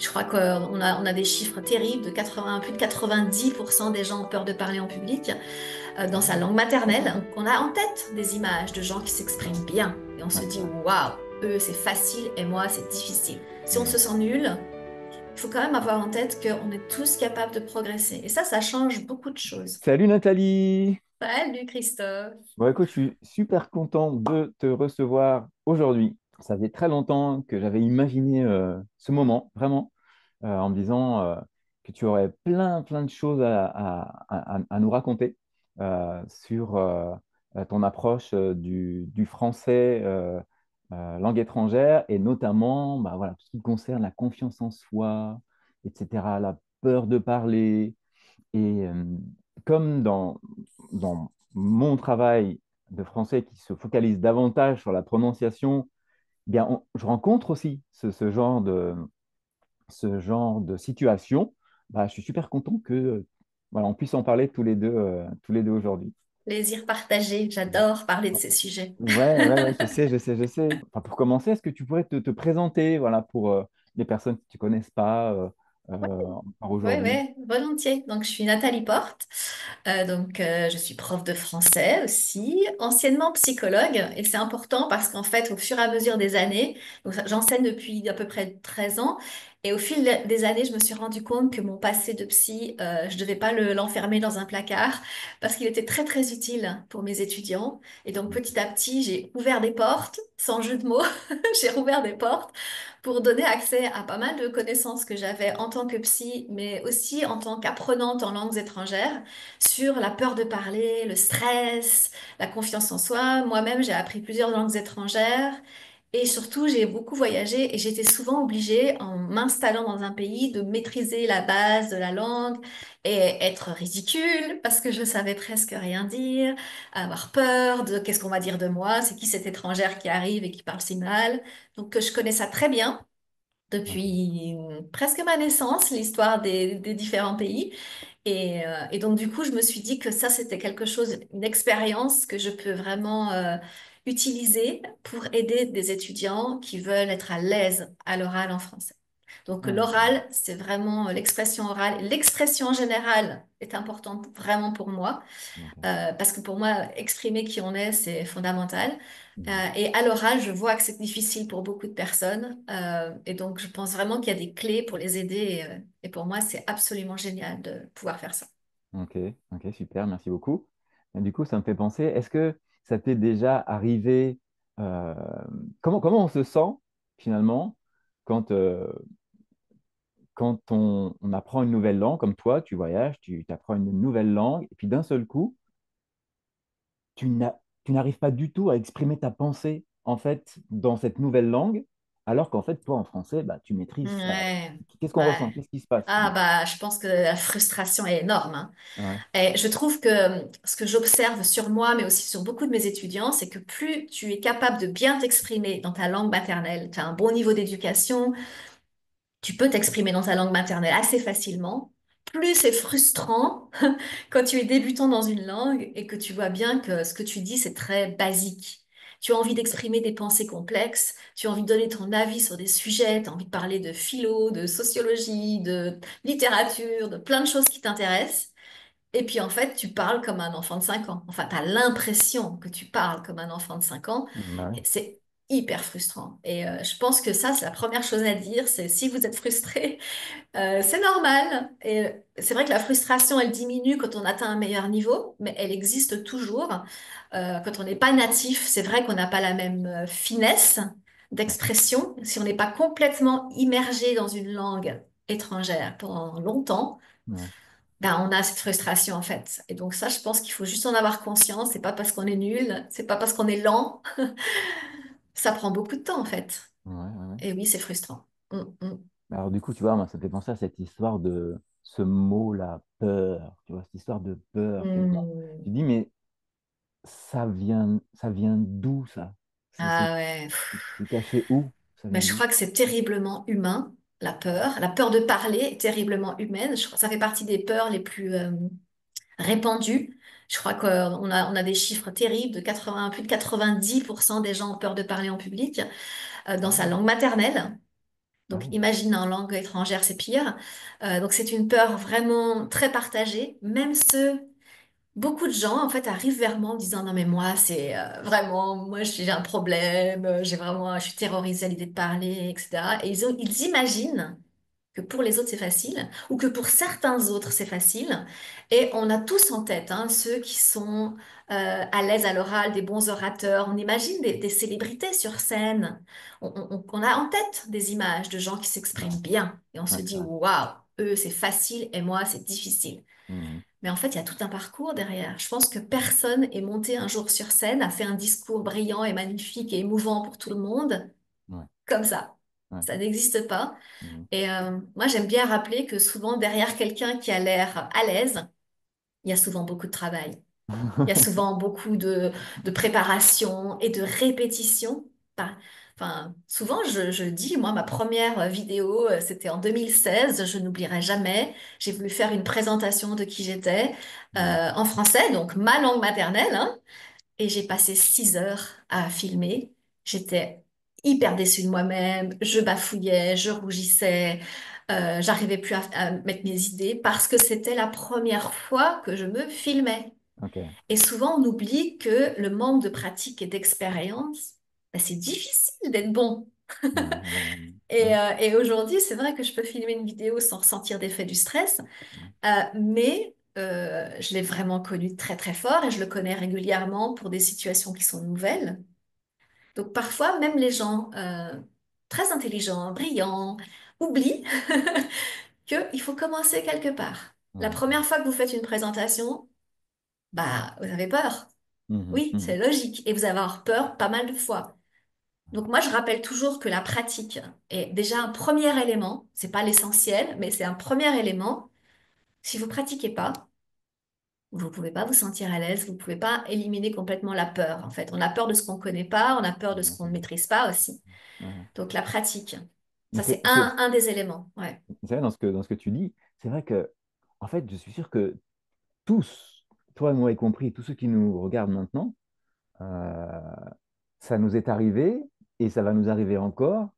Je crois qu'on a des chiffres terribles de 80, plus de 90% des gens ont peur de parler en public dans sa langue maternelle. Donc, on a en tête des images de gens qui s'expriment bien et on Ouais, se dit ouais. waouh, eux c'est facile et moi c'est difficile. Si on Mm. se sent nul, il faut quand même avoir en tête qu'on est tous capables de progresser. Et ça change beaucoup de choses. Salut Nathalie! Salut Christophe. Bon, écoute, je suis super content de te recevoir aujourd'hui. Ça faisait très longtemps que j'avais imaginé ce moment, vraiment, en me disant que tu aurais plein de choses à nous raconter sur ton approche du français langue étrangère et notamment bah, voilà, tout ce qui concerne la confiance en soi, etc., la peur de parler. Et comme dans mon travail de français qui se focalise davantage sur la prononciation, eh bien, je rencontre aussi ce genre de situation. Bah, je suis super content que voilà, on puisse en parler tous les deux aujourd'hui. Plaisir partagé, j'adore parler de ces sujets. Ouais, je sais. Enfin, pour commencer, est-ce que tu pourrais te présenter voilà, pour les personnes qui ne te connaissent pas encore Oui, aujourd'hui? oui, volontiers. Donc, je suis Nathalie Porte. Je suis prof de français aussi, anciennement psychologue. Et c'est important parce qu'en fait, au fur et à mesure des années, j'enseigne depuis à peu près 13 ans. Et au fil des années, je me suis rendu compte que mon passé de psy, je devais pas l'enfermer dans un placard parce qu'il était très, très utile pour mes étudiants. Et donc, petit à petit, j'ai ouvert des portes, sans jeu de mots, j'ai rouvert des portes pour donner accès à pas mal de connaissances que j'avais en tant que psy, mais aussi en tant qu'apprenante en langues étrangères, sur la peur de parler, le stress, la confiance en soi. Moi-même, j'ai appris plusieurs langues étrangères. Et surtout, j'ai beaucoup voyagé et j'étais souvent obligée, en m'installant dans un pays, de maîtriser la base de la langue et être ridicule parce que je savais presque rien dire, avoir peur de qu'est-ce qu'on va dire de moi, c'est qui cette étrangère qui arrive et qui parle si mal. Donc, je connais ça très bien Ok. depuis presque ma naissance, l'histoire des différents pays. Et donc, du coup, je me suis dit que ça, c'était quelque chose, une expérience que je peux vraiment utiliser pour aider des étudiants qui veulent être à l'aise à l'oral en français. Donc, Ah, ok. l'oral, c'est vraiment l'expression orale. L'expression en général est importante vraiment pour moi. Ok. Parce que pour moi, exprimer qui on est, c'est fondamental. Mhm. Et à l'oral, je vois que c'est difficile pour beaucoup de personnes. Et donc, je pense vraiment qu'il y a des clés pour les aider. Et pour moi, c'est absolument génial de pouvoir faire ça. Ok, ok, super, merci beaucoup. Et du coup, ça me fait penser, est-ce que ça t'est déjà arrivé, euh, comment on se sent finalement quand, quand on apprend une nouvelle langue, comme toi, tu voyages, tu apprends une nouvelle langue, et puis d'un seul coup, tu n'arrives pas du tout à exprimer ta pensée, en fait, dans cette nouvelle langue, alors qu'en fait, toi, en français, bah, tu maîtrises ça. Ouais, Qu'est-ce qu'on ouais. ressent? Qu'est-ce qui se passe Ah finalement? bah, je pense que la frustration est énorme, hein. Ouais, Et je trouve que ce que j'observe sur moi, mais aussi sur beaucoup de mes étudiants, c'est que plus tu es capable de bien t'exprimer dans ta langue maternelle, tu as un bon niveau d'éducation, tu peux t'exprimer dans ta langue maternelle assez facilement. Plus c'est frustrant quand tu es débutant dans une langue et que tu vois bien que ce que tu dis, c'est très basique. Tu as envie d'exprimer des pensées complexes, tu as envie de donner ton avis sur des sujets, tu as envie de parler de philo, de sociologie, de littérature, de plein de choses qui t'intéressent. Et puis en fait, tu parles comme un enfant de 5 ans. Enfin, tu as l'impression que tu parles comme un enfant de 5 ans. bah ouais, Et c'est hyper frustrant. Et je pense que ça, c'est la première chose à dire, c'est si vous êtes frustré, c'est normal. Et c'est vrai que la frustration, elle diminue quand on atteint un meilleur niveau, mais elle existe toujours. Quand on n'est pas natif, c'est vrai qu'on n'a pas la même finesse d'accord. d'expression. Si on n'est pas complètement immergé dans une langue étrangère pendant longtemps, Ouais, ben, on a cette frustration en fait. Et donc ça, je pense qu'il faut juste en avoir conscience. C'est pas parce qu'on est nul, c'est pas parce qu'on est lent. Ça prend beaucoup de temps en fait. ouais. Et oui, c'est frustrant. Mm. Alors du coup, tu vois, moi, ça me fait penser à cette histoire de ce mot-là, peur, tu vois, cette histoire de peur, finalement. Mm. Tu dis, mais ça vient d'où ça? Ah ouais. C'est caché où? Ça Mais vient je d'où? crois que c'est terriblement humain, la peur. La peur de parler est terriblement humaine. Je crois que ça fait partie des peurs les plus répandues. Je crois qu'on a des chiffres terribles de 80, plus de 90% des gens ont peur de parler en public dans Ah sa ouais. langue maternelle. Ah Donc, oui. imagine en langue étrangère, c'est pire. Donc, c'est une peur vraiment très partagée. Même beaucoup de gens, en fait, arrivent vers moi en disant, non, mais moi, c'est vraiment, moi, j'ai un problème, je suis terrorisée à l'idée de parler, etc. Et ils imaginent que pour les autres c'est facile, ou que pour certains autres c'est facile. Et on a tous en tête ceux qui sont à l'aise à l'oral, des bons orateurs. On imagine des célébrités sur scène. On a en tête des images de gens qui Ouais, s'expriment bien. Et on se ouais, c'est dit, vrai. waouh, eux c'est facile et moi c'est difficile. Mhm. Mais en fait, il y a tout un parcours derrière. Je pense que personne est monté un jour sur scène, a fait un discours brillant et magnifique et émouvant pour tout le monde, Ouais, ouais, comme ça. ouais. Ça n'existe pas. Mhm. Et moi, j'aime bien rappeler que souvent, derrière quelqu'un qui a l'air à l'aise, il y a souvent beaucoup de travail. Il y a souvent beaucoup de préparation et de répétition. Pas- Enfin, souvent, je dis, moi, ma première vidéo, c'était en 2016, je n'oublierai jamais. J'ai voulu faire une présentation de qui j'étais Mhm. en français, donc ma langue maternelle, hein. Et j'ai passé 6 heures à filmer. J'étais hyper déçue de moi-même. Je bafouillais, je rougissais. J'arrivais plus à mettre mes idées parce que c'était la première fois que je me filmais. Ok. Et souvent, on oublie que le manque de pratique et d'expérience, ben, c'est difficile d'être bon. Ouais, ouais, ouais, ouais. Et aujourd'hui, c'est vrai que je peux filmer une vidéo sans ressentir d'effet du stress, mais je l'ai vraiment connu très très fort et je le connais régulièrement pour des situations qui sont nouvelles. Donc parfois, même les gens très intelligents, brillants, oublient qu'il faut commencer quelque part. La Ouais, première fois que vous faites une présentation, bah, vous avez peur. mhm, Oui, mhm. c'est logique. Et vous allez avoir peur pas mal de fois. Donc moi, je rappelle toujours que la pratique est déjà un premier élément. C'est pas l'essentiel, mais c'est un premier élément. Si vous pratiquez pas, vous pouvez pas vous sentir à l'aise, vous pouvez pas éliminer complètement la peur. En fait, on a peur de ce qu'on connaît pas, on a peur de ce Ouais, qu'on c'est ne vrai. maîtrise pas aussi. Ouais. Donc la pratique, Mais ça c'est c'est un des éléments. Ouais. vrai dans ce que tu dis, c'est vrai que, en fait, je suis sûr que tous, toi et moi y compris, tous ceux qui nous regardent maintenant, euh, ça nous est arrivé et ça va nous arriver encore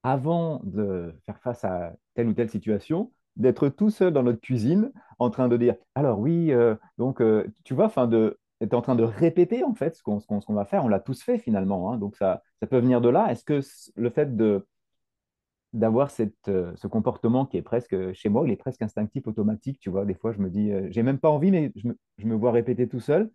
avant de faire face à telle ou telle situation, d'être tout seul dans notre cuisine en train de dire, alors oui, donc tu vois, enfin de être en train de répéter en fait ce qu'on va faire, on l'a tous fait finalement, hein, donc ça peut venir de là. Est-ce que le fait de d'avoir ce comportement qui est presque, chez moi, il est presque instinctif, automatique, tu vois, des fois je me dis, j'ai même pas envie, mais je me vois répéter tout seul.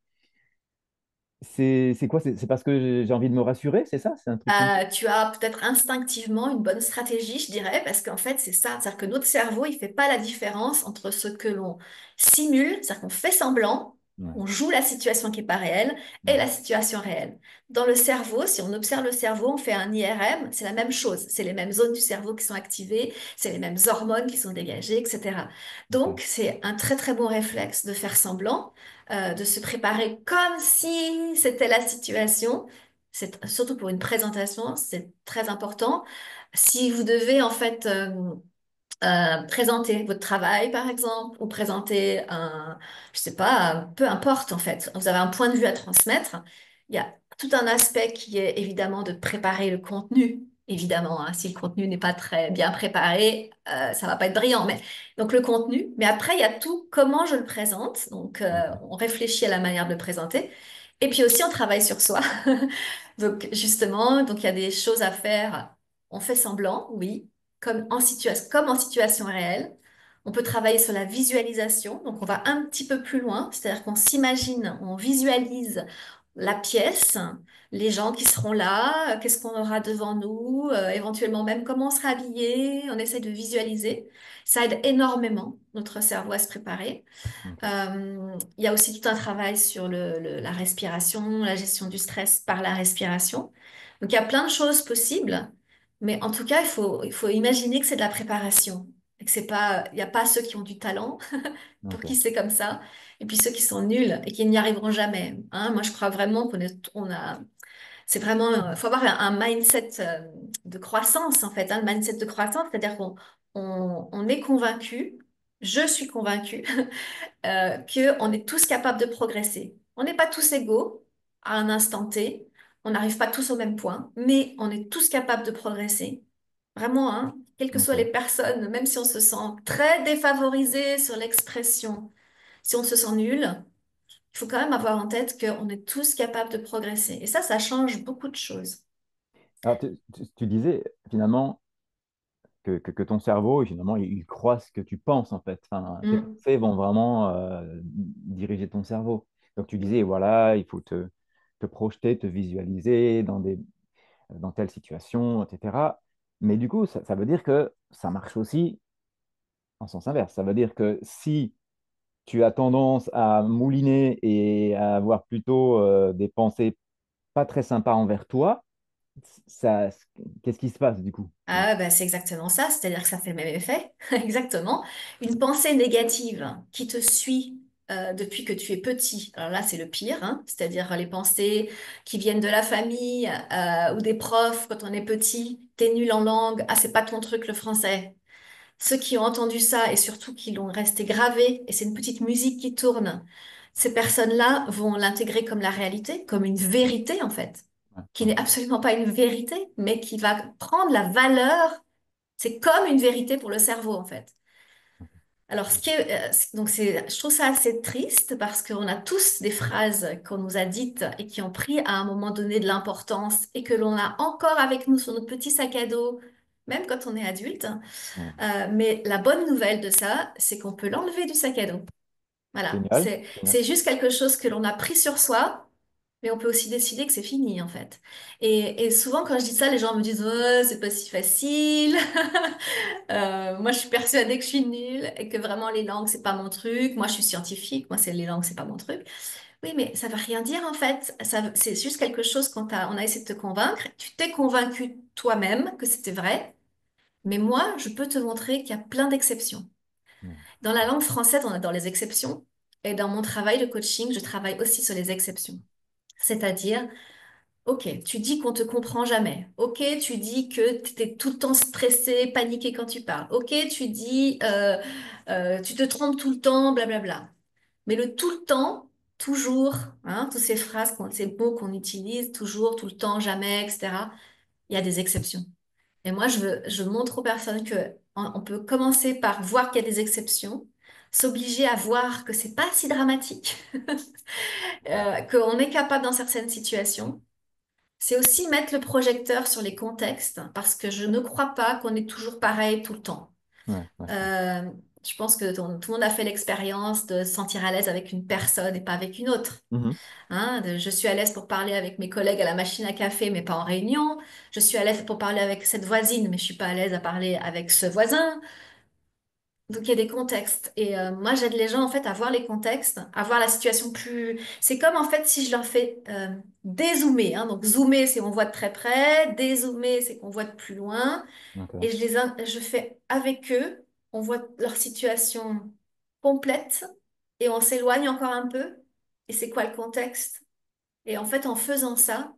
C'est quoi? C'est parce que j'ai envie de me rassurer, c'est ça? C'est un truc comme ça? Tu as peut-être instinctivement une bonne stratégie, je dirais, parce qu'en fait, c'est ça. C'est-à-dire que notre cerveau, il fait pas la différence entre ce que l'on simule, c'est-à-dire qu'on fait semblant, Ouais, on joue la situation qui est pas réelle, et ouais, la situation réelle. Dans le cerveau, si on observe le cerveau, on fait un IRM, c'est la même chose. C'est les mêmes zones du cerveau qui sont activées, c'est les mêmes hormones qui sont dégagées, etc. ok, Donc, c'est un très très bon réflexe de faire semblant, de se préparer comme si c'était la situation. C'est surtout pour une présentation, c'est très important. Si vous devez en fait présenter votre travail, par exemple, ou présenter je sais pas, peu importe en fait, vous avez un point de vue à transmettre, il y a tout un aspect qui est évidemment de préparer le contenu. Évidemment, si le contenu n'est pas très bien préparé, ça va pas être brillant. Mais donc le contenu, mais après il y a tout comment je le présente. Donc ok, on réfléchit à la manière de le présenter. Et puis aussi on travaille sur soi. Donc justement, donc il y a des choses à faire. On fait semblant, oui, comme en situation réelle. On peut travailler sur la visualisation. Donc on va un petit peu plus loin, c'est-à-dire qu'on s'imagine, on visualise la pièce, les gens qui seront là, qu'est-ce qu'on aura devant nous, éventuellement même comment on sera habillé. On essaie de visualiser. Ça aide énormément notre cerveau à se préparer. ok, Il y a aussi tout un travail sur la respiration, la gestion du stress par la respiration. Donc il y a plein de choses possibles, mais en tout cas, il faut imaginer que c'est de la préparation. Et que c'est pas, il n'y a pas ceux qui ont du talent, pour qui ok, c'est comme ça, et puis ceux qui sont nuls et qui n'y arriveront jamais. Moi, je crois vraiment c'est vraiment, faut avoir un mindset de croissance en fait, le mindset de croissance, c'est-à-dire qu'on est convaincu, je suis convaincue qu'on est tous capables de progresser. On n'est pas tous égaux à un instant T, on n'arrive pas tous au même point, mais on est tous capables de progresser. Vraiment, hein, quelles que soient les Ok. personnes, même si on se sent très défavorisé sur l'expression, si on se sent nul, il faut quand même avoir en tête qu'on est tous capables de progresser. Et ça change beaucoup de choses. Alors, tu disais finalement que ton cerveau, finalement, il croit ce que tu penses, en fait. Enfin, tes Mm. pensées vont vraiment diriger ton cerveau. Donc, tu disais, voilà, il faut te projeter, te visualiser dans telle situation, etc. Mais du coup, ça veut dire que ça marche aussi en sens inverse. Ça veut dire que si tu as tendance à mouliner et à avoir plutôt des pensées pas très sympas envers toi, ça, qu'est-ce qui se passe du coup? Ah, bah, c'est exactement ça, c'est-à-dire que ça fait le même effet, exactement. Une pensée négative qui te suit depuis que tu es petit, alors là c'est le pire, hein, c'est-à-dire les pensées qui viennent de la famille ou des profs quand on est petit, t'es nul en langue, ah c'est pas ton truc le français. Ceux qui ont entendu ça et surtout qui l'ont resté gravé, et c'est une petite musique qui tourne, ces personnes-là vont l'intégrer comme la réalité, comme une vérité en fait, Ouais, qui ouais, n'est absolument pas une vérité, mais qui va prendre la valeur. C'est comme une vérité pour le cerveau en fait. Alors, donc je trouve ça assez triste parce qu'on a tous des phrases qu'on nous a dites et qui ont pris à un moment donné de l'importance et que l'on a encore avec nous sur notre petit sac à dos, même quand on est adulte. ouais. Mais la bonne nouvelle de ça, c'est qu'on peut l'enlever du sac à dos. Voilà, Génial, génial. c'est juste quelque chose que l'on a pris sur soi, mais on peut aussi décider que c'est fini en fait. Et souvent quand je dis ça, les gens me disent oh, c'est pas si facile. Moi, je suis persuadée que je suis nulle et que vraiment les langues c'est pas mon truc. Moi, je suis scientifique. Moi, c'est les langues c'est pas mon truc. Oui, mais ça veut rien dire en fait. C'est juste quelque chose on a essayé de te convaincre. Tu t'es convaincu toi-même que c'était vrai. Mais moi, je peux te montrer qu'il y a plein d'exceptions. Ouais, Dans la langue française, on adore les exceptions. Et dans mon travail de coaching, je travaille aussi sur les exceptions. C'est-à-dire, ok, tu dis qu'on te comprend jamais. Ok, tu dis que tu es tout le temps stressé, paniqué quand tu parles. Ok, tu dis, tu te trompes tout le temps, blablabla. Mais le tout le temps, toujours, hein, toutes ces phrases, ces mots qu'on utilise, toujours, tout le temps, jamais, etc., il y a des exceptions. Et moi, je montre aux personnes que on peut commencer par voir qu'il y a des exceptions, s'obliger à voir que c'est pas si dramatique, qu'on est capable dans certaines situations. C'est aussi mettre le projecteur sur les contextes, parce que je ne crois pas qu'on est toujours pareil tout le temps. ouais, ouais, ouais. Euh, je pense que tout le monde a fait l'expérience de se sentir à l'aise avec une personne et pas avec une autre. Mhm. Hein, je suis à l'aise pour parler avec mes collègues à la machine à café, mais pas en réunion. Je suis à l'aise pour parler avec cette voisine, mais je suis pas à l'aise à parler avec ce voisin. Donc il y a des contextes. Et moi, j'aide les gens en fait à voir les contextes, à voir la situation plus. C'est comme en fait si je leur fais dézoomer. Hein. Donc zoomer, c'est on voit de très près. Dézoomer, c'est qu'on voit de plus loin. Et Ok. je fais avec eux, on voit leur situation complète et on s'éloigne encore un peu. Et c'est quoi le contexte? Et en fait, en faisant ça,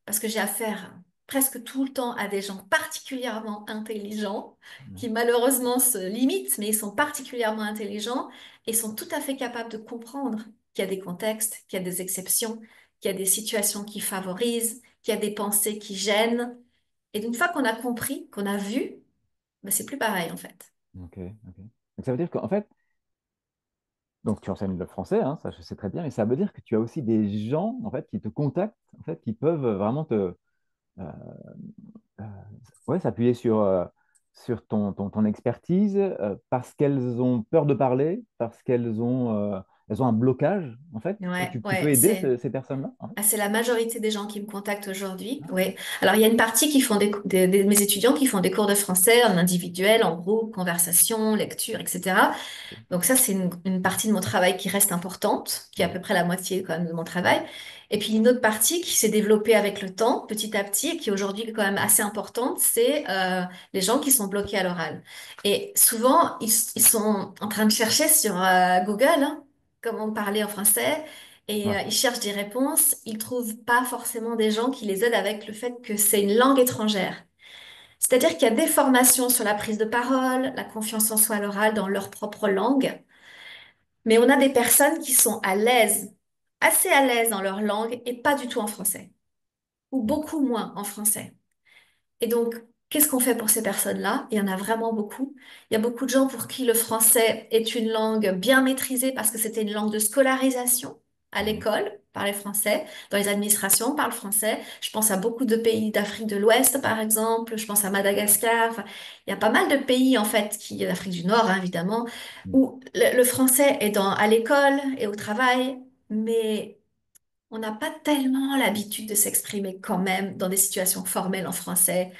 parce que j'ai affaire presque tout le temps à des gens particulièrement intelligents, Ouais, qui malheureusement se limitent, mais ils sont particulièrement intelligents et sont tout à fait capables de comprendre qu'il y a des contextes, qu'il y a des exceptions, qu'il y a des situations qui favorisent, qu'il y a des pensées qui gênent. Et d'une fois qu'on a compris, qu'on a vu, ben, c'est plus pareil en fait. ok, ok. Donc ça veut dire qu'en fait, donc tu enseignes le français, hein, ça je sais très bien, mais ça veut dire que tu as aussi des gens en fait qui te contactent, en fait, qui peuvent vraiment euh, euh, ouais, s'appuyer sur ton expertise parce qu'elles ont peur de parler, parce elles ont un blocage, en fait, et Ouais, tu peux ouais, aider ces personnes-là, en fait. c'est la majorité des gens qui me contactent aujourd'hui. Oui. Alors, il y a une partie qui font mes étudiants qui font des cours de français en individuel, en groupe, conversation, lecture, etc. Ok. Donc ça, c'est une partie de mon travail qui reste importante, qui est à Ouais, peu près la moitié quand même de mon travail. Et puis une autre partie qui s'est développée avec le temps, petit à petit, et qui aujourd'hui est quand même assez importante, c'est les gens qui sont bloqués à l'oral. Et souvent, ils sont en train de chercher sur Google, hein, comment parler en français, et ouais, ils cherchent des réponses. Ils trouvent pas forcément des gens qui les aident avec le fait que c'est une langue étrangère. C'est-à-dire qu'il y a des formations sur la prise de parole, la confiance en soi à l'oral dans leur propre langue, mais on a des personnes qui sont à l'aise, assez à l'aise dans leur langue et pas du tout en français, ou d'accord. beaucoup moins en français. Et donc, Qu'est-ce qu'on fait pour ces personnes-là? Il y en a vraiment beaucoup. Il y a beaucoup de gens pour qui le français est une langue bien maîtrisée parce que c'était une langue de scolarisation à Mhm. l'école, on parlait français. Dans les administrations, on parle français. Je pense à beaucoup de pays d'Afrique de l'Ouest, par exemple. Je pense à Madagascar. Enfin, il y a pas mal de pays, en fait, d'Afrique du Nord, hein, évidemment, Mhm. où le français est à l'école et au travail, mais on n'a pas tellement l'habitude de s'exprimer quand même dans des situations formelles en français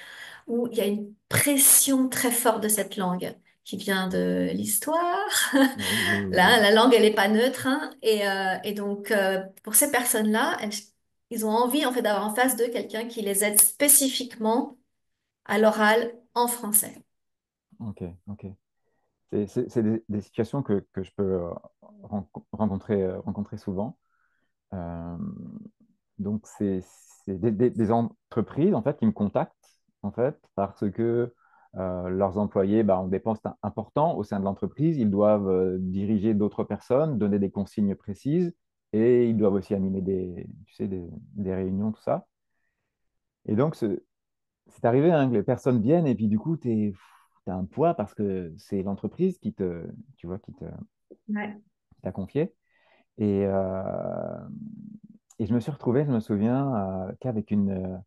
où il y a une pression très forte de cette langue qui vient de l'histoire. Oui, oui, Là, oui. la langue, elle n'est pas neutre, hein. Et donc, pour ces personnes-là, ils ont envie en fait d'avoir en face d'eux quelqu'un qui les aide spécifiquement à l'oral en français. Ok, ok. C'est des situations que je peux rencontrer souvent. Euh, donc, c'est des entreprises en fait, qui me contactent en fait, parce que leurs employés ont des postes importants au sein de l'entreprise. Ils doivent diriger d'autres personnes, donner des consignes précises et ils doivent aussi animer tu sais, des réunions, tout ça. Et donc, c'est arrivé hein, que les personnes viennent et puis du coup, tu as un poids parce que c'est l'entreprise tu vois, Ouais. qui t'a confié. Et, et je me suis retrouvé, je me souviens, qu'avec une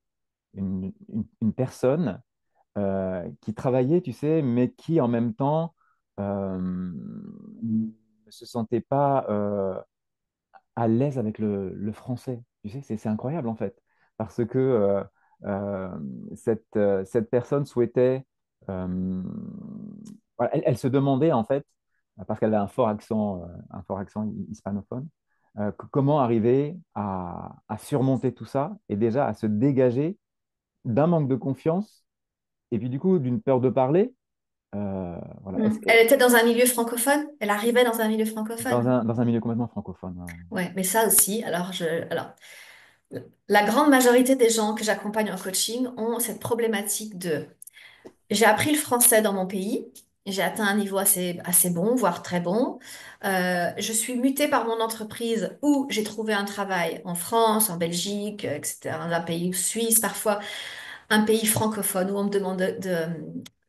personne qui travaillait, tu sais, mais qui en même temps ne se sentait pas à l'aise avec le français. Tu sais, c'est incroyable en fait, parce que euh, cette personne souhaitait, euh, voilà, elle se demandait en fait, parce qu'elle a un fort accent hispanophone, comment arriver à surmonter tout ça et déjà à se dégager d'un manque de confiance et puis du coup d'une peur de parler. Voilà. Elle était dans un milieu francophone. Elle arrivait dans un milieu Dans francophone. un milieu complètement francophone. Ouais. Ouais, mais ça aussi, alors, la grande majorité des gens que j'accompagne en coaching ont cette problématique de j'ai appris le français dans mon pays, j'ai atteint un niveau assez bon, voire très bon. Je suis mutée par mon entreprise où j'ai trouvé un travail en France, en Belgique, etc., dans un pays suisse, parfois un pays francophone où on me demande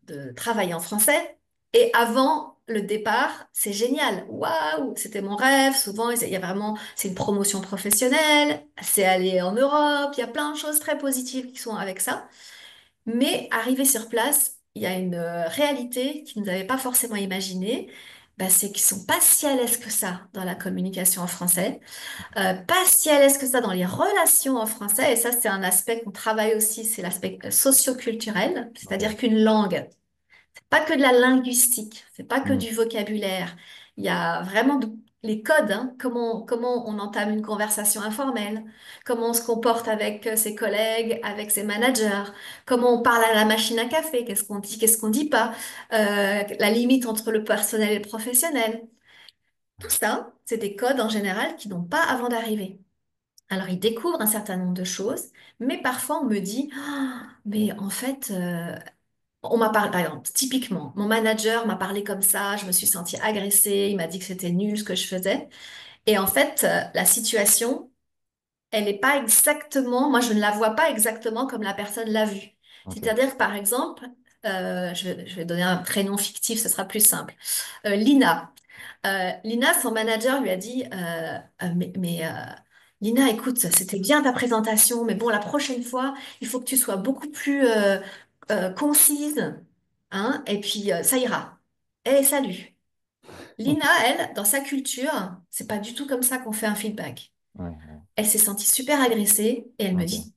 de travailler en français. Et avant le départ, c'est génial. Waouh, c'était mon rêve. Souvent, il y a vraiment, c'est une promotion professionnelle, c'est aller en Europe, il y a plein de choses très positives qui sont avec ça. Mais arrivé sur place, il y a une réalité qu'ils n'avaient pas forcément imaginée. Bah, c'est qu'ils sont pas si à l'aise que ça dans la communication en français, pas si à l'aise que ça dans les relations en français. Et ça, c'est un aspect qu'on travaille aussi, c'est l'aspect socioculturel, Ok. c'est-à-dire qu'une langue, pas que de la linguistique, c'est pas que Hmm. du vocabulaire. Il y a vraiment les codes, hein, comment on entame une conversation informelle, comment on se comporte avec ses collègues, avec ses managers, comment on parle à la machine à café, qu'est-ce qu'on dit pas, la limite entre le personnel et le professionnel. Tout ça, c'est des codes en général qui n'ont pas avant d'arriver. Alors, ils découvrent un certain nombre de choses, mais parfois on me dit, ah, mais en fait, on m'a parlé, par exemple, typiquement, mon manager m'a parlé comme ça, je me suis sentie agressée, il m'a dit que c'était nul ce que je faisais. Et en fait, la situation, elle n'est pas exactement, moi je ne la vois pas exactement comme la personne l'a vue. Ok. C'est-à-dire que par exemple, je vais donner un prénom fictif, ce sera plus simple. Lina. Lina, son manager lui a dit, Lina, écoute, c'était bien ta présentation, mais bon, la prochaine fois, il faut que tu sois beaucoup plus concise, hein, et puis ça ira. Et salut. Lina, elle, dans sa culture, c'est pas du tout comme ça qu'on fait un feedback. Ouais, ouais. Elle s'est sentie super agressée et elle me Ok. dit,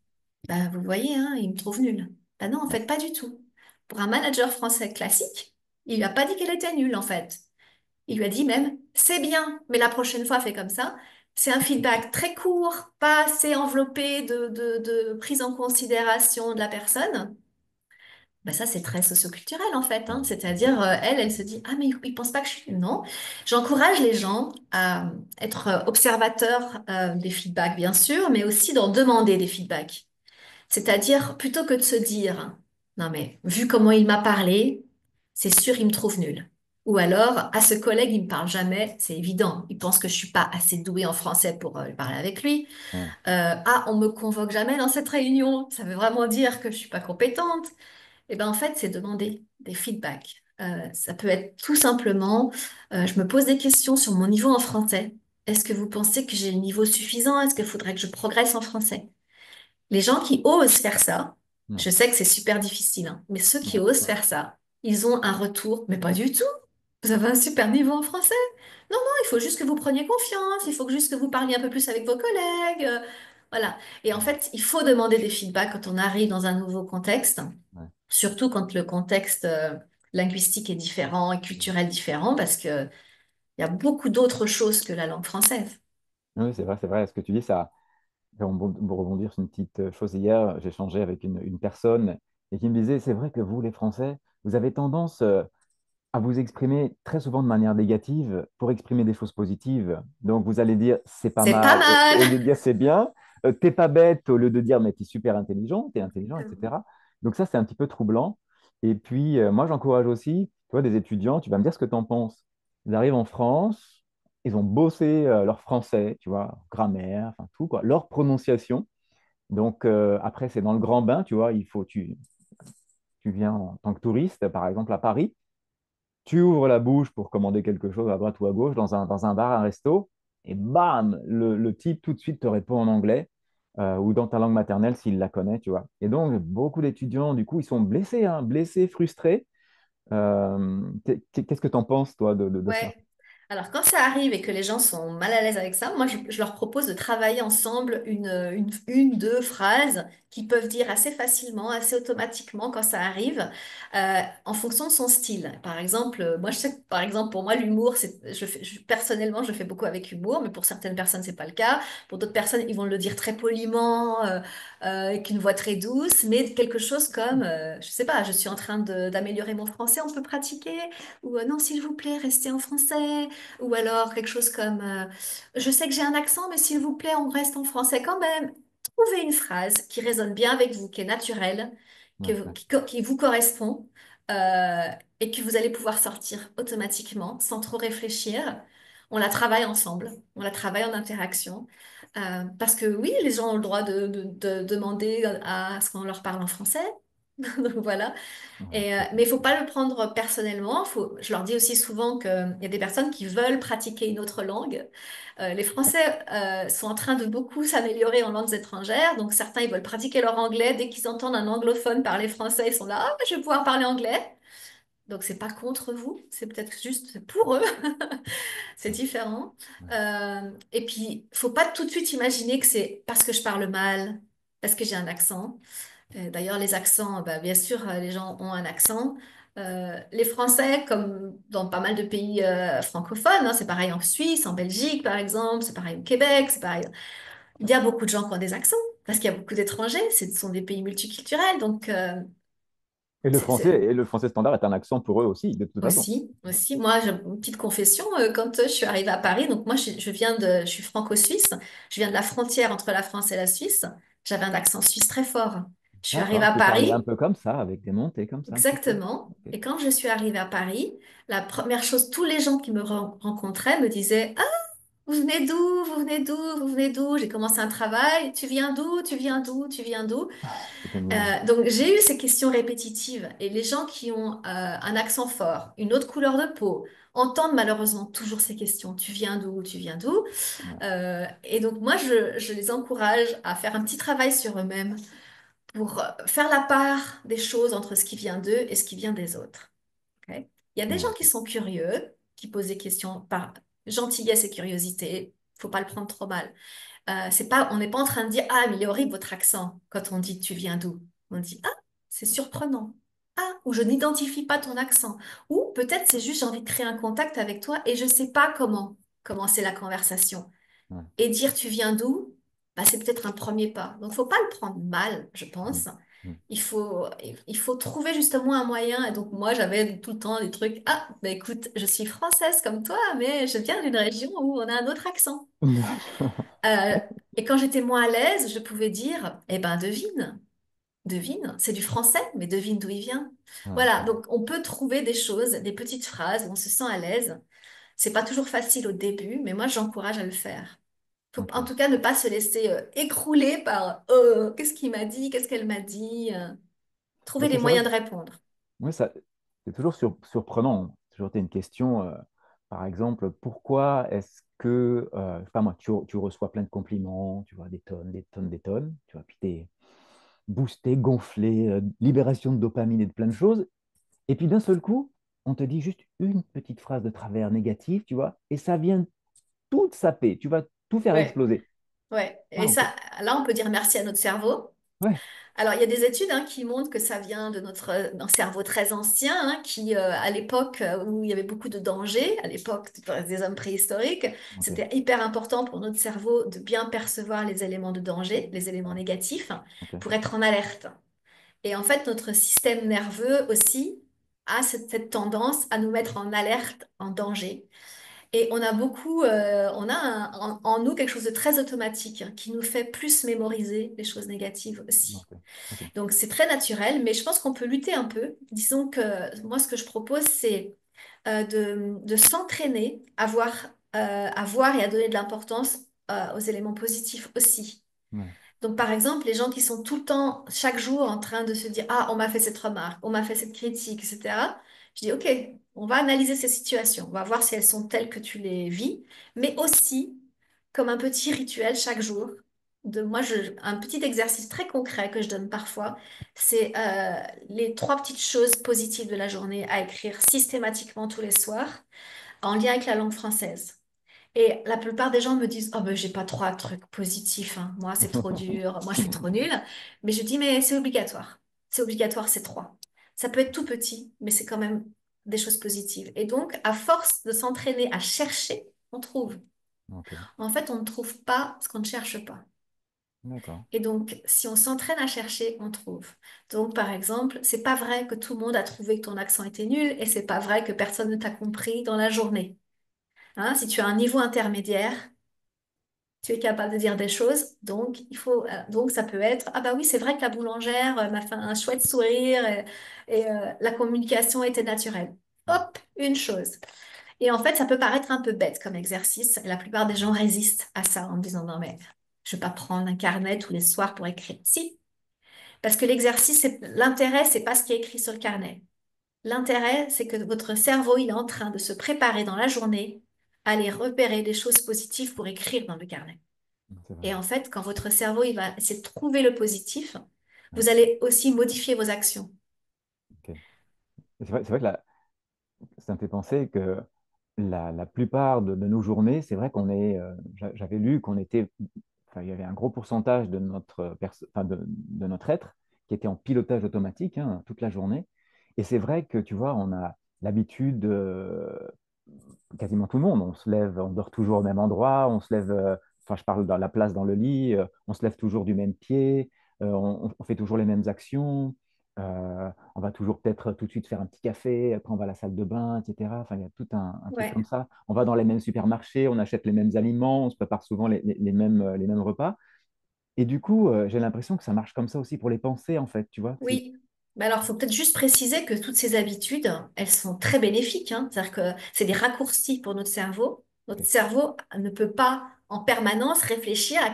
bah vous voyez, hein, il me trouve nulle. Bah non, en Ouais. fait, pas du tout. Pour un manager français classique, il lui a pas dit qu'elle était nulle, en fait. Il lui a dit même, c'est bien, mais la prochaine fois, fais comme ça. C'est un feedback très court, pas assez enveloppé de prise en considération de la personne. Ben ça, c'est très socioculturel en fait, hein. Mhm. C'est-à-dire, elle se dit, ah mais il pense pas que je suis... Non, j'encourage les gens à être observateurs des feedbacks, bien sûr, mais aussi d'en demander des feedbacks. C'est-à-dire, plutôt que de se dire, non mais vu comment il m'a parlé, c'est sûr, il me trouve nul. Ou alors, à ce collègue, il me parle jamais, c'est évident. Il pense que je suis pas assez douée en français pour parler avec lui. Ouais. Ah, on me convoque jamais dans cette réunion, ça veut vraiment dire que je suis pas compétente. Eh ben, en fait, c'est demander des feedbacks. Ça peut être tout simplement, je me pose des questions sur mon niveau en français. Est-ce que vous pensez que j'ai le niveau suffisant? Est-ce qu'il faudrait que je progresse en français? Les gens qui osent faire ça, Ouais, je sais que c'est super difficile, hein, mais ceux qui ouais, osent ouais, faire ça, ils ont un retour, mais pas du tout. Vous avez un super niveau en français. Non, non, il faut juste que vous preniez confiance, il faut juste que vous parliez un peu plus avec vos collègues. Voilà. Et en fait, il faut demander des feedbacks quand on arrive dans un nouveau contexte, ouais. surtout quand le contexte linguistique est différent et culturel différent, parce que il y a beaucoup d'autres choses que la langue française. Oui, c'est vrai. Ce que tu dis, ça, pour rebondir sur une petite chose hier, j'ai échangé avec une personne et qui me disait, c'est vrai que vous, les Français, vous avez tendance à vous exprimer très souvent de manière négative pour exprimer des choses positives. Donc, vous allez dire c'est pas C'est pas mal mal! au lieu de dire c'est bien. T'es pas bête au lieu de dire mais t'es super intelligent, t'es intelligent, etc. Donc, ça, c'est un petit peu troublant. Et puis, moi, j'encourage aussi, tu vois, des étudiants, tu vas me dire ce que tu en penses. Ils arrivent en France, ils ont bossé leur français, tu vois, grammaire, enfin tout, quoi, leur prononciation. Donc, après, c'est dans le grand bain, tu vois, tu viens en tant que touriste, par exemple, à Paris. Tu ouvres la bouche pour commander quelque chose à droite ou à gauche dans un bar, un resto, et bam, le type tout de suite te répond en anglais ou dans ta langue maternelle s'il la connaît, tu vois. Et donc, beaucoup d'étudiants, du coup, ils sont blessés, hein, blessés, frustrés. Qu'est-ce que tu en penses, toi, de ça? Ouais. Alors, quand ça arrive et que les gens sont mal à l'aise avec ça, moi, je leur propose de travailler ensemble deux phrases qu'ils peuvent dire assez facilement, assez automatiquement quand ça arrive, en fonction de son style. Par exemple, moi, je sais que, par exemple, pour moi, l'humour, personnellement, je fais beaucoup avec humour, mais pour certaines personnes, c'est pas le cas. Pour d'autres personnes, ils vont le dire très poliment, avec une voix très douce, mais quelque chose comme, je sais pas, je suis en train d'améliorer mon français, on peut pratiquer? Ou non, s'il vous plaît, restez en français. Ou alors quelque chose comme je sais que j'ai un accent, mais s'il vous plaît, on reste en français quand même. Trouvez une phrase qui résonne bien avec vous, qui est naturelle, Ouais, ouais, qui vous correspond euh, et que vous allez pouvoir sortir automatiquement sans trop réfléchir. On la travaille ensemble, on la travaille en interaction. Parce que oui, les gens ont le droit de demander à ce qu'on leur parle en français. Donc voilà. ouais, tout Mais il à faut fait. pas le prendre personnellement. Je leur dis aussi souvent qu'il y a des personnes qui veulent pratiquer une autre langue. Les Français sont en train de beaucoup s'améliorer en langues étrangères. Donc certains, ils veulent pratiquer leur anglais. Dès qu'ils entendent un anglophone parler français, ils sont là, ah, je vais pouvoir parler anglais. Donc c'est pas contre vous, c'est peut-être juste pour eux. C'est Ouais, différent. ouais. Et puis, faut pas tout de suite imaginer que c'est parce que je parle mal, parce que j'ai un accent. D'ailleurs, les accents, bah, bien sûr, les gens ont un accent. Les Français, comme dans pas mal de pays francophones, hein, c'est pareil en Suisse, en Belgique, par exemple, c'est pareil au Québec, c'est pareil. Il y a beaucoup de gens qui ont des accents, parce qu'il y a beaucoup d'étrangers, ce sont des pays multiculturels, donc c'est Et le français standard est un accent pour eux aussi, de toute façon. aussi. Moi, j'ai une petite confession, quand je suis arrivée à Paris, donc moi, je suis franco-suisse, je viens de la frontière entre la France et la Suisse, j'avais un accent suisse très fort. Je suis arrivée D'accord, à tu parlais un Paris. peu comme ça, avec des montées comme ça, un petit peu. Exactement. Ok. Et quand je suis arrivée à Paris, la première chose, tous les gens qui me rencontraient me disaient, ah, vous venez d'où? Vous venez d'où? Vous venez d'où? J'ai commencé un travail. Tu viens d'où? Tu viens d'où? Tu viens d'où? C'est génial. Donc j'ai eu ces questions répétitives. Et les gens qui ont un accent fort, une autre couleur de peau, entendent malheureusement toujours ces questions. Tu viens d'où? Tu viens d'où? Ouais, Et donc moi, je les encourage à faire un petit travail sur eux-mêmes pour faire la part des choses entre ce qui vient d'eux et ce qui vient des autres. Ok. Il y a des gens ouais, qui sont curieux, qui posent des questions par gentillesse et curiosité. Faut pas le prendre trop mal. C'est pas, on n'est pas en train de dire, ah, mais il est horrible votre accent quand on dit tu viens d'où. On dit, ah, c'est surprenant. Ah, ou je n'identifie pas ton accent. Ou peut-être c'est juste j'ai envie de créer un contact avec toi et je sais pas comment commencer la conversation. ouais, Et dire tu viens d'où, bah, c'est peut-être un premier pas. Donc, faut pas le prendre mal, je mm, pense. mm. Il faut trouver justement un moyen. Et donc, moi, j'avais tout le temps des trucs. Ah, bah écoute, je suis française comme toi, mais je viens d'une région où on a un autre accent. Euh, et quand j'étais moins à l'aise, je pouvais dire, eh ben, devine, c'est du français, mais devine d'où il vient. Ouais, Voilà, c'est vrai. donc on peut trouver des choses, des petites phrases où on se sent à l'aise. C'est pas toujours facile au début, mais moi, j'encourage à le faire. Faut Ok. en tout cas ne pas se laisser écrouler par qu'est-ce qu'il m'a dit, qu'est-ce qu'elle m'a dit. trouver Parce les que c'est vrai moyens que de répondre. ouais, c'est toujours surprenant. Toujours, tu as une question, par exemple, pourquoi est-ce que, je sais pas moi, tu reçois plein de compliments, tu vois, des tonnes, des tonnes, des tonnes, tu vois, puis tu es boosté, gonflé, libération de dopamine et de plein de choses. Et puis d'un seul coup, on te dit juste une petite phrase de travers négative, tu vois, et ça vient tout te saper, tu vas tout faire Ouais, exploser. ouais. Ah, Et ok. ça, là, on peut dire merci à notre cerveau. Ouais, Alors, il y a des études qui montrent que ça vient de d'un cerveau très ancien, qui, à l'époque où il y avait beaucoup de dangers, à l'époque des hommes préhistoriques, ok, c'était hyper important pour notre cerveau de bien percevoir les éléments de danger, les éléments ouais, négatifs, ok, pour être en alerte. Et en fait, notre système nerveux aussi a cette tendance à nous mettre en alerte, en danger. Et on a beaucoup, on a en nous quelque chose de très automatique qui nous fait plus mémoriser les choses négatives aussi. ok, ok, Donc c'est très naturel, mais je pense qu'on peut lutter un peu. Disons que moi, ce que je propose, c'est de s'entraîner à voir et à donner de l'importance aux éléments positifs aussi. ouais, Donc, par exemple, les gens qui sont tout le temps, chaque jour, en train de se dire, ah, on m'a fait cette remarque, on m'a fait cette critique, etc. Je dis, OK, on va analyser ces situations, on va voir si elles sont telles que tu les vis, mais aussi comme un petit rituel chaque jour. Un petit exercice très concret que je donne parfois, c'est les trois petites choses positives de la journée à écrire systématiquement tous les soirs en lien avec la langue française. Et la plupart des gens me disent, oh ben j'ai pas trois trucs positifs, hein. Moi c'est trop dur, moi je suis trop nulle. Mais je dis, mais c'est obligatoire. C'est obligatoire, c'est trois. Ça peut être tout petit, mais c'est quand même des choses positives. Et donc, à force de s'entraîner à chercher, on trouve. ok, En fait, on ne trouve pas ce qu'on ne cherche pas. d'accord. Et donc, si on s'entraîne à chercher, on trouve. Donc, par exemple, c'est pas vrai que tout le monde a trouvé que ton accent était nul et c'est pas vrai que personne ne t'a compris dans la journée. Hein, si tu as un niveau intermédiaire, tu es capable de dire des choses, donc donc ça peut être, ah bah oui, c'est vrai que la boulangère m'a fait un chouette sourire et la communication était naturelle. Hop, une chose. Et en fait, ça peut paraître un peu bête comme exercice. La plupart des gens résistent à ça en me disant, non mais je vais pas prendre un carnet tous les soirs pour écrire. Si, parce que l'exercice, l'intérêt, c'est pas ce qui est écrit sur le carnet. L'intérêt, c'est que votre cerveau, il est en train de se préparer dans la journée à aller repérer des choses positives pour écrire dans le carnet. C'est vrai. Et en fait, quand votre cerveau il va essayer de trouver le positif, Ouais, vous allez aussi modifier vos actions. ok. C'est vrai que ça me fait penser que la plupart de nos journées, c'est vrai qu'on est, j'avais lu qu'on était, enfin, il y avait un gros pourcentage de enfin, de notre être qui était en pilotage automatique hein, toute la journée. Et c'est vrai que, tu vois, on a l'habitude, quasiment tout le monde, on se lève, on dort toujours au même endroit, on se lève, enfin, je parle dans la place dans le lit, on se lève toujours du même pied, on fait toujours les mêmes actions. On va toujours peut-être tout de suite faire un petit café, après on va à la salle de bain, etc. Enfin, il y a tout un truc comme Ouais. ça. On va dans les mêmes supermarchés, on achète les mêmes aliments, on se prépare souvent les mêmes repas. Et du coup, j'ai l'impression que ça marche comme ça aussi pour les pensées, en fait, tu vois. Oui. Mais alors, il faut peut-être juste préciser que toutes ces habitudes, elles sont très bénéfiques, hein. C'est-à-dire que c'est des raccourcis pour notre cerveau. Notre Ok. cerveau ne peut pas en permanence réfléchir à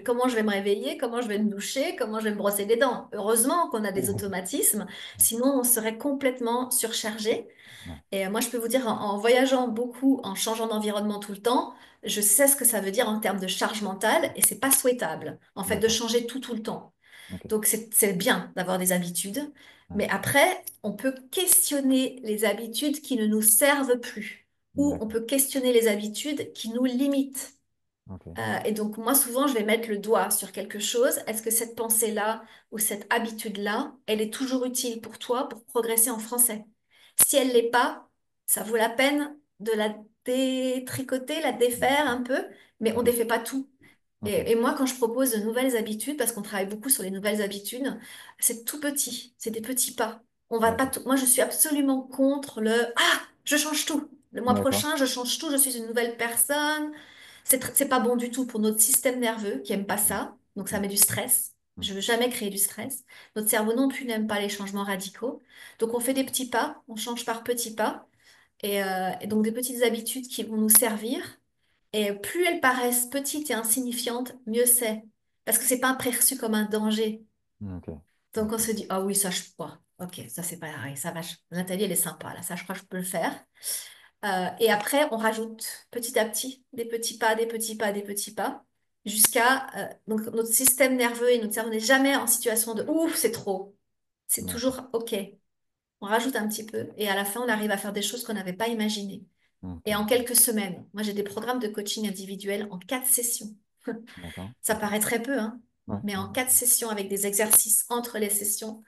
comment je vais me réveiller, comment je vais me doucher, comment je vais me brosser les dents. Heureusement qu'on a des automatismes, sinon on serait complètement surchargé. Ouais, Et moi, je peux vous dire, en voyageant beaucoup, en changeant d'environnement tout le temps, je sais ce que ça veut dire en termes de charge mentale et c'est pas souhaitable, en fait, de d'accord. changer tout le temps. Ok. Donc, c'est bien d'avoir des habitudes, Ouais, mais après, on peut questionner les habitudes qui ne nous servent plus ou on d'accord. peut questionner les habitudes qui nous limitent. Ok. Et donc, moi, souvent, je vais mettre le doigt sur quelque chose. Est-ce que cette pensée-là ou cette habitude-là, elle est toujours utile pour toi pour progresser en français? Si elle l'est pas, ça vaut la peine de la détricoter, la défaire D'accord. un peu, mais on Ok. défait pas tout. Ok. Et moi, quand je propose de nouvelles habitudes, parce qu'on travaille beaucoup sur les nouvelles habitudes, c'est tout petit, c'est des petits pas. On va pas D'accord. tout... Moi, je suis absolument contre le «Ah, je change tout. Le mois D'accord. prochain, je change tout, je suis une nouvelle personne.» C'est pas bon du tout pour notre système nerveux qui aime pas Mm, ça. Donc, ça mm, met du stress. mm, Je veux jamais créer du stress. Notre cerveau non plus n'aime pas les changements radicaux. Donc, on fait des petits pas, on change par petits pas. Et donc, des petites habitudes qui vont nous servir. Et plus elles paraissent petites et insignifiantes, mieux c'est. Parce que c'est pas perçu comme un danger. mm, ok. Donc on ok, se dit, ah oui, ça je crois. Ok, ça c'est pas pareil. Ça va, Nathalie, elle est sympa là. Ça, je crois que je peux le faire. Et après, on rajoute petit à petit des petits pas, des petits pas, des petits pas, jusqu'à donc notre système nerveux et notre cerveau n'est jamais en situation de ouf, c'est trop. C'est d'accord, toujours ok. On rajoute un petit peu et à la fin, on arrive à faire des choses qu'on n'avait pas imaginées. ok, Et en quelques semaines, moi j'ai des programmes de coaching individuel en 4 sessions. d'accord, Ça paraît très peu, hein, ouais, mais ouais, en 4 sessions avec des exercices entre les sessions,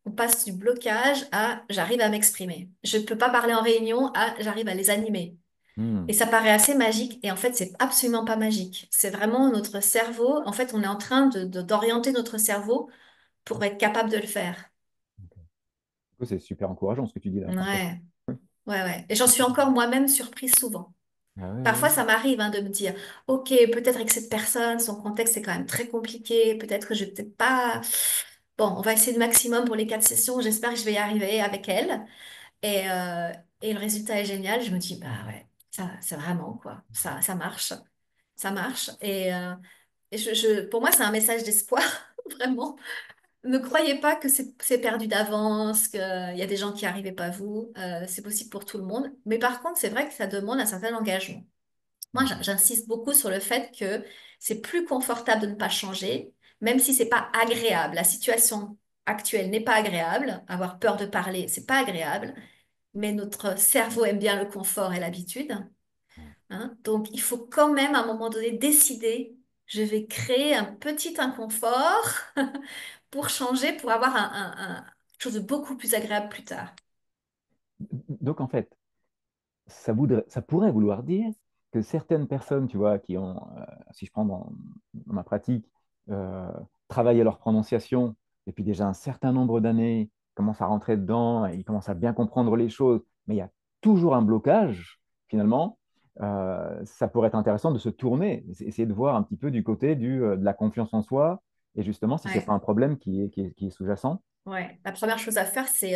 on passe du blocage à j'arrive à m'exprimer. Je ne peux pas parler en réunion à j'arrive à les animer. Et hmm, ça paraît assez magique, et en fait, c'est absolument pas magique. C'est vraiment notre cerveau. En fait, on est en train d'orienter notre cerveau pour être capable de le faire. ok. Du coup, c'est super encourageant ce que tu dis là, franchement. Ouais, ouais, ouais. Et j'en suis encore moi-même surprise souvent. Ah ouais, ouais, Parfois, ouais. ça m'arrive hein, de me dire, OK, peut-être avec cette personne, son contexte est quand même très compliqué. Peut-être que je vais peut-être pas. Bon, on va essayer le maximum pour les 4 sessions. J'espère que je vais y arriver avec elle. Et, euh, et le résultat est génial. Je me dis, bah ouais, ça, c'est vraiment quoi. Ça marche. Ça marche. Et pour moi, c'est un message d'espoir, vraiment. Ne croyez pas que c'est perdu d'avance, qu'il y a des gens qui n'y arrivaient pas vous. C'est possible pour tout le monde. Mais par contre, c'est vrai que ça demande un certain engagement. Moi, Ok, j'insiste beaucoup sur le fait que c'est plus confortable de ne pas changer, même si c'est pas agréable. La situation actuelle n'est pas agréable. Avoir peur de parler, c'est pas agréable. Mais notre cerveau aime bien le confort et l'habitude. ouais. Hein. Donc, il faut quand même, à un moment donné, décider, je vais créer un petit inconfort pour changer, pour avoir quelque chose de beaucoup plus agréable plus tard. Donc en fait, ça pourrait vouloir dire que certaines personnes, tu vois, qui ont, si je prends dans ma pratique, euh, travaillé leur prononciation depuis déjà un certain nombre d'années, commencent à rentrer dedans et ils commencent à bien comprendre les choses, mais il y a toujours un blocage, finalement, ça pourrait être intéressant de se tourner, essayer de voir un petit peu du côté de la confiance en soi, et justement, si c'est pas Ouais. un problème qui est sous-jacent. Ouais. La première chose à faire, c'est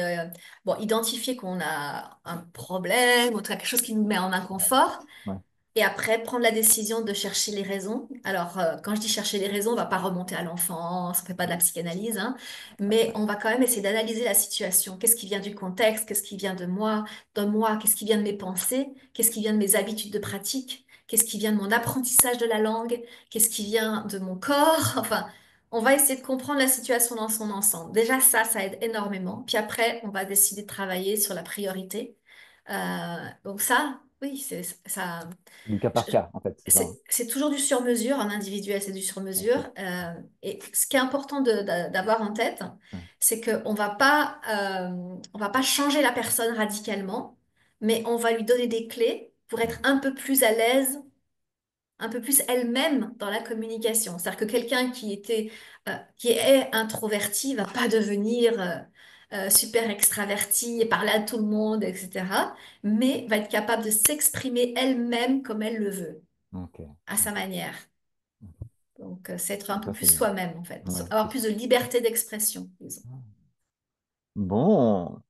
bon, identifier qu'on a un problème ou quelque chose qui nous met en inconfort. Ouais, Et après, prendre la décision de chercher les raisons. Alors, quand je dis chercher les raisons, on va pas remonter à l'enfance, on fait pas de la psychanalyse, hein, mais on va quand même essayer d'analyser la situation. Qu'est-ce qui vient du contexte? Qu'est-ce qui vient de moi? Qu'est-ce qui vient de mes pensées? Qu'est-ce qui vient de mes habitudes de pratique? Qu'est-ce qui vient de mon apprentissage de la langue? Qu'est-ce qui vient de mon corps? Enfin, on va essayer de comprendre la situation dans son ensemble. Déjà, ça aide énormément. Puis après, on va décider de travailler sur la priorité. Donc ça, oui, c'est ça. du cas Je- par cas, en fait, c'est ça, hein. c'est toujours du sur-mesure, en individuel, c'est du sur-mesure. Ok. Et ce qui est important d'avoir en tête, Ouais, c'est on va pas changer la personne radicalement, mais on va lui donner des clés pour être ouais, un peu plus à l'aise, un peu plus elle-même dans la communication. C'est-à-dire que quelqu'un qui est introverti va pas devenir super extraverti et parler à tout le monde, etc. Mais va être capable de s'exprimer elle-même comme elle le veut ok. à sa manière. Donc, c'est être un peu Ça, plus c'est soi-même, en fait. ouais, Avoir plus de liberté d'expression, disons. bon.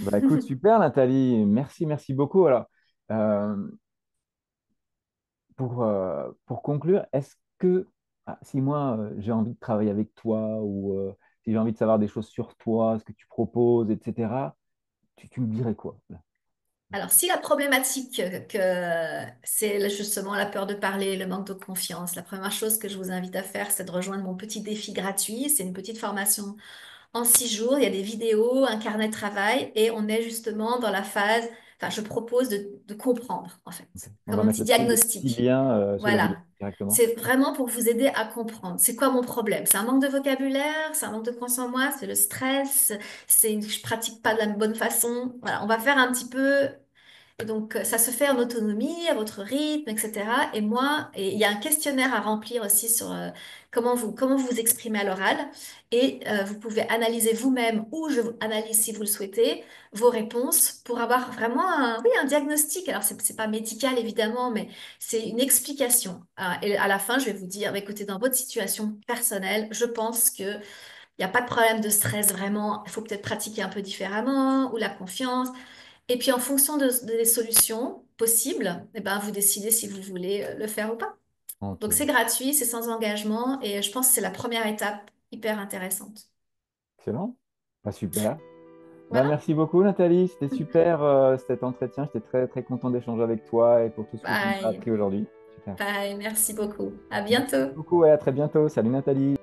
Bah, écoute, super, Nathalie. Merci, merci beaucoup. Alors, euh, pour conclure, est-ce que si moi, j'ai envie de travailler avec toi ou si j'ai envie de savoir des choses sur toi, ce que tu proposes, etc., tu me dirais quoi là? Alors, si la problématique que c'est justement la peur de parler, le manque de confiance, la première chose que je vous invite à faire, c'est de rejoindre mon petit défi gratuit. C'est une petite formation en 6 jours. Il y a des vidéos, un carnet de travail et on est justement dans la phase, enfin, je propose de comprendre, en fait, Ok. On comme va un mettre petit le petit diagnostic. lien sous la vidéo Voilà. directement. C'est vraiment pour vous aider à comprendre. C'est quoi mon problème? C'est un manque de vocabulaire? C'est un manque de confiance en moi? C'est le stress? Je pratique pas de la bonne façon? Voilà. On va faire un petit peu et donc, ça se fait en autonomie, à votre rythme, etc. Et il y a un questionnaire à remplir aussi sur comment vous vous exprimez à l'oral. Et vous pouvez analyser vous-même, ou je vous analyse si vous le souhaitez, vos réponses pour avoir vraiment oui, un diagnostic. Alors, c'est pas médical, évidemment, mais c'est une explication. Et à la fin, je vais vous dire, bah, écoutez, dans votre situation personnelle, je pense que il n'y a pas de problème de stress vraiment. Il faut peut-être pratiquer un peu différemment, ou la confiance. Et puis en fonction des solutions possibles, eh ben, vous décidez si vous voulez le faire ou pas. Donc Ok. c'est gratuit, c'est sans engagement et je pense que c'est la première étape hyper intéressante. Excellent. Bah, super. Bah, Voilà. merci beaucoup, Nathalie. C'était super cet entretien. J'étais très, très content d'échanger avec toi et pour tout ce que tu nous as Bye. appris aujourd'hui. Super. Bye. Merci beaucoup. À Merci bientôt. beaucoup et à très bientôt. Salut, Nathalie.